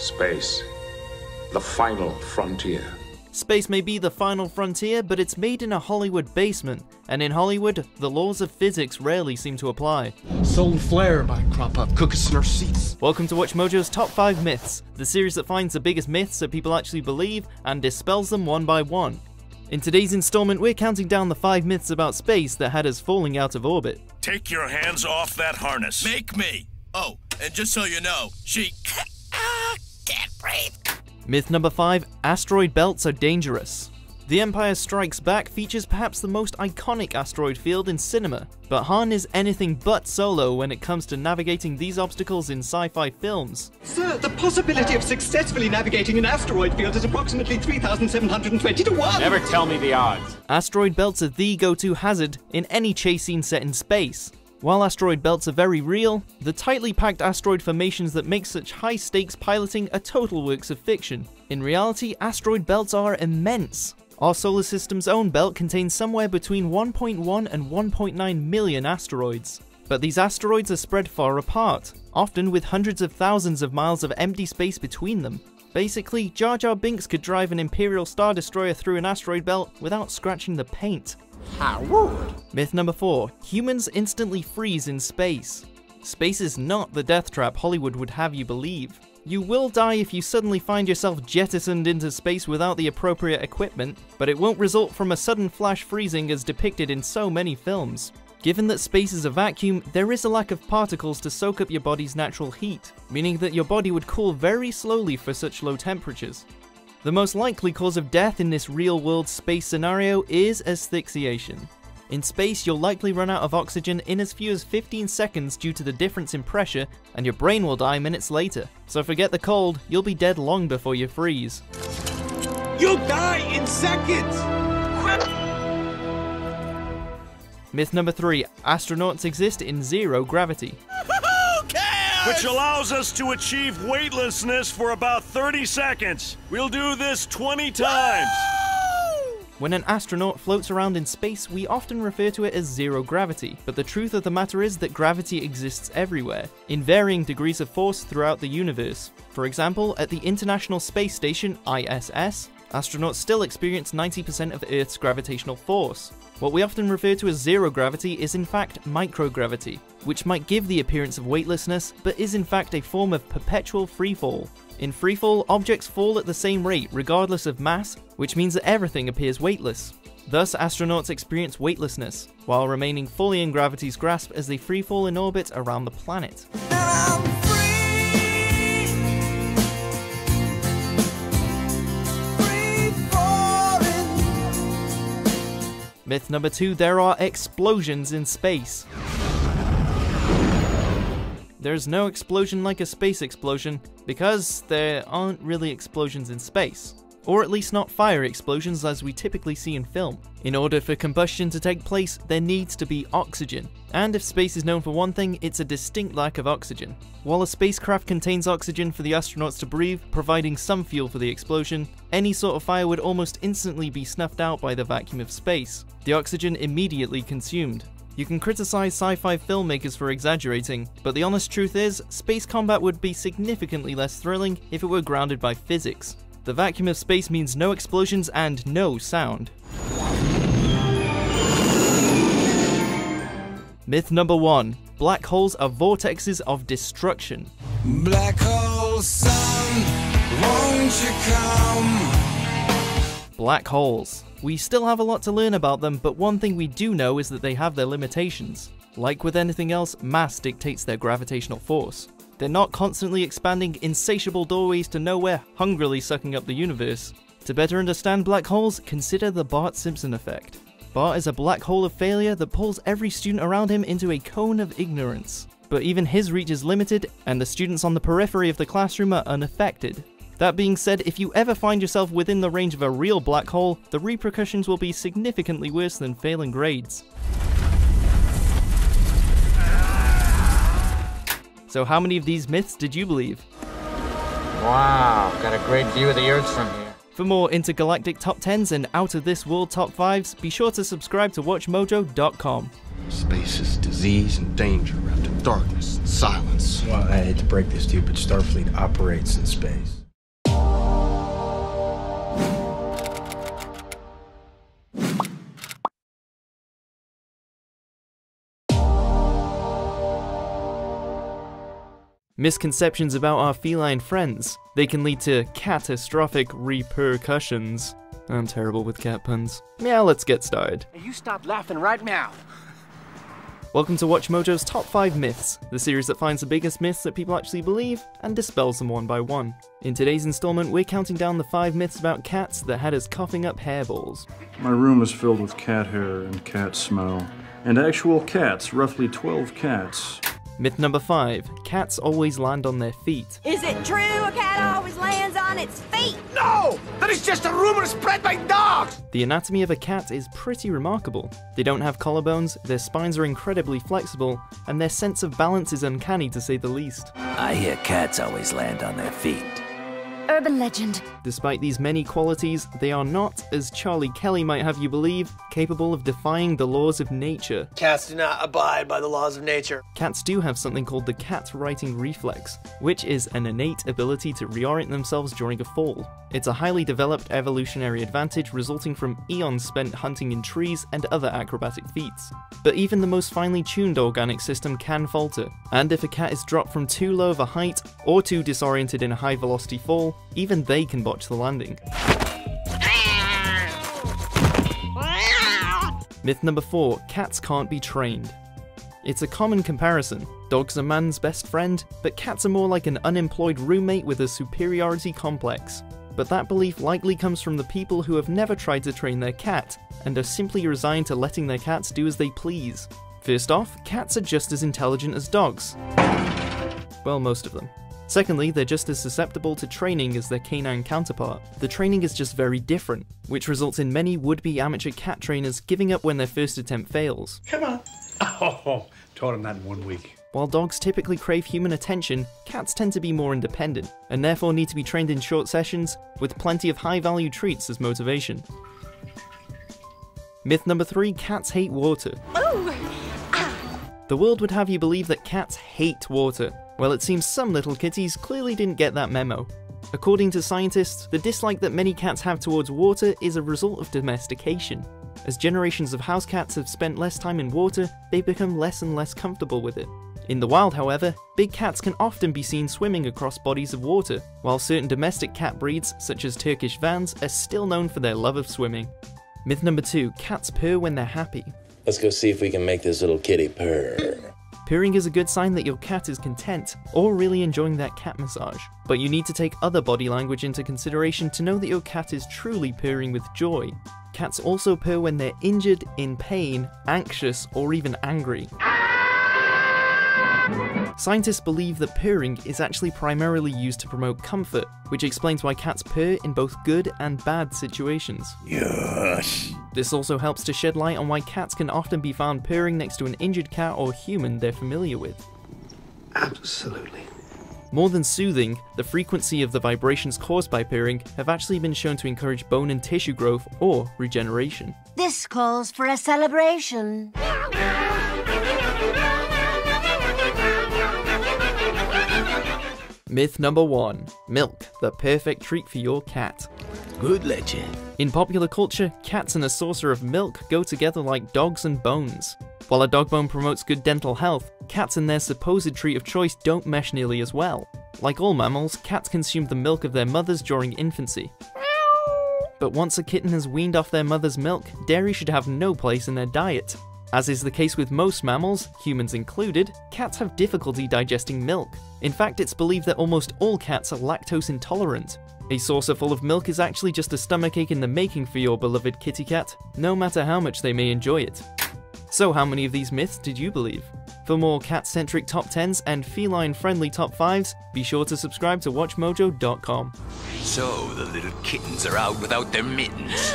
Space. The final frontier. Space may be the final frontier, but it's made in a Hollywood basement, and in Hollywood, the laws of physics rarely seem to apply. Solar flare might crop up, cook us in our seats. Welcome to WatchMojo's Top 5 Myths, the series that finds the biggest myths that people actually believe and dispels them one by one. In today's installment, we're counting down the 5 myths about space that had us falling out of orbit. Take your hands off that harness. Make me. Oh, and just so you know, she can't breathe. Myth number 5, asteroid belts are dangerous. The Empire Strikes Back features perhaps the most iconic asteroid field in cinema, but Han is anything but solo when it comes to navigating these obstacles in sci-fi films. Sir, the possibility of successfully navigating an asteroid field is approximately 3,720 to 1! Never tell me the odds. Asteroid belts are the go-to hazard in any chase scene set in space. While asteroid belts are very real, the tightly packed asteroid formations that make such high-stakes piloting are total works of fiction. In reality, asteroid belts are immense. Our solar system's own belt contains somewhere between 1.1 and 1.9 million asteroids. But these asteroids are spread far apart, often with hundreds of thousands of miles of empty space between them. Basically, Jar Jar Binks could drive an Imperial Star Destroyer through an asteroid belt without scratching the paint. Myth number 4, humans instantly freeze in space. Space is not the death trap Hollywood would have you believe. You will die if you suddenly find yourself jettisoned into space without the appropriate equipment, but it won't result from a sudden flash freezing as depicted in so many films. Given that space is a vacuum, there is a lack of particles to soak up your body's natural heat, meaning that your body would cool very slowly for such low temperatures. The most likely cause of death in this real-world space scenario is asphyxiation. In space, you'll likely run out of oxygen in as few as 15 seconds due to the difference in pressure, and your brain will die minutes later. So forget the cold, you'll be dead long before you freeze. You'll die in seconds! Myth number 3, astronauts exist in zero gravity. Which allows us to achieve weightlessness for about 30 seconds. We'll do this 20 times. When an astronaut floats around in space, we often refer to it as zero gravity, but the truth of the matter is that gravity exists everywhere, in varying degrees of force throughout the universe. For example, at the International Space Station, ISS, astronauts still experience 90% of Earth's gravitational force. What we often refer to as zero gravity is in fact microgravity, which might give the appearance of weightlessness, but is in fact a form of perpetual freefall. In freefall, objects fall at the same rate regardless of mass, which means that everything appears weightless. Thus, astronauts experience weightlessness, while remaining fully in gravity's grasp as they freefall in orbit around the planet. Myth number 2, there are explosions in space. There's no explosion like a space explosion, because there aren't really explosions in space. Or at least not fire explosions as we typically see in film. In order for combustion to take place, there needs to be oxygen. And if space is known for one thing, it's a distinct lack of oxygen. While a spacecraft contains oxygen for the astronauts to breathe, providing some fuel for the explosion, any sort of fire would almost instantly be snuffed out by the vacuum of space, the oxygen immediately consumed. You can criticize sci-fi filmmakers for exaggerating, but the honest truth is, space combat would be significantly less thrilling if it were grounded by physics. The vacuum of space means no explosions and no sound. Myth number 1, black holes are vortexes of destruction. Black hole sun, won't you come? Black holes. We still have a lot to learn about them, but one thing we do know is that they have their limitations. Like with anything else, mass dictates their gravitational force. They're not constantly expanding insatiable doorways to nowhere, hungrily sucking up the universe. To better understand black holes, consider the Bart Simpson effect. Bart is a black hole of failure that pulls every student around him into a cone of ignorance. But even his reach is limited, and the students on the periphery of the classroom are unaffected. That being said, if you ever find yourself within the range of a real black hole, the repercussions will be significantly worse than failing grades. So how many of these myths did you believe? Wow, got a great view of the Earth from here. For more intergalactic top 10s and out-of-this-world top 5s, be sure to subscribe to WatchMojo.com. Space is disease and danger wrapped in darkness, silence. Well, I hate to break this to you, but Starfleet operates in space. Misconceptions about our feline friends. They can lead to catastrophic repercussions. I'm terrible with cat puns. Yeah, let's get started. You stop laughing right now. Welcome to WatchMojo's Top 5 Myths, the series that finds the biggest myths that people actually believe and dispels them one by one. In today's installment, we're counting down the 5 myths about cats that had us coughing up hairballs. My room is filled with cat hair and cat smell. And actual cats, roughly 12 cats. Myth number 5, cats always land on their feet. Is it true a cat always lands on its feet? No! That is just a rumor spread by dogs! The anatomy of a cat is pretty remarkable. They don't have collarbones, their spines are incredibly flexible, and their sense of balance is uncanny to say the least. I hear cats always land on their feet. Urban legend. Despite these many qualities, they are not, as Charlie Kelly might have you believe, capable of defying the laws of nature. Cats do not abide by the laws of nature. Cats do have something called the cat righting reflex, which is an innate ability to reorient themselves during a fall. It's a highly developed evolutionary advantage resulting from eons spent hunting in trees and other acrobatic feats. But even the most finely tuned organic system can falter, and if a cat is dropped from too low of a height or too disoriented in a high velocity fall, even they can botch the landing. Myth number 4, cats can't be trained. It's a common comparison. Dogs are man's best friend, but cats are more like an unemployed roommate with a superiority complex. But that belief likely comes from the people who have never tried to train their cat, and are simply resigned to letting their cats do as they please. First off, cats are just as intelligent as dogs. Well, most of them. Secondly, they're just as susceptible to training as their canine counterpart. The training is just very different, which results in many would-be amateur cat trainers giving up when their first attempt fails. Come on. Oh, taught him that in 1 week. While dogs typically crave human attention, cats tend to be more independent, and therefore need to be trained in short sessions, with plenty of high-value treats as motivation. Myth number 3, cats hate water. Ooh. The world would have you believe that cats hate water. Well, it seems some little kitties clearly didn't get that memo. According to scientists, the dislike that many cats have towards water is a result of domestication. As generations of house cats have spent less time in water, they become less and less comfortable with it. In the wild, however, big cats can often be seen swimming across bodies of water, while certain domestic cat breeds, such as Turkish Vans, are still known for their love of swimming. Myth number 2, cats purr when they're happy. Let's go see if we can make this little kitty purr. Purring is a good sign that your cat is content, or really enjoying that cat massage. But you need to take other body language into consideration to know that your cat is truly purring with joy. Cats also purr when they're injured, in pain, anxious, or even angry. Scientists believe that purring is actually primarily used to promote comfort, which explains why cats purr in both good and bad situations. Yes. This also helps to shed light on why cats can often be found purring next to an injured cat or human they're familiar with. Absolutely. More than soothing, the frequency of the vibrations caused by purring have actually been shown to encourage bone and tissue growth or regeneration. This calls for a celebration. Myth number 1. Milk, the perfect treat for your cat. Good legend. In popular culture, cats and a saucer of milk go together like dogs and bones. While a dog bone promotes good dental health, cats and their supposed treat of choice don't mesh nearly as well. Like all mammals, cats consume the milk of their mothers during infancy. But once a kitten has weaned off their mother's milk, dairy should have no place in their diet. As is the case with most mammals, humans included, cats have difficulty digesting milk. In fact, it's believed that almost all cats are lactose intolerant. A saucer full of milk is actually just a stomachache in the making for your beloved kitty cat, no matter how much they may enjoy it. So how many of these myths did you believe? For more cat-centric top 10s and feline-friendly top 5s, be sure to subscribe to WatchMojo.com. So the little kittens are out without their mittens.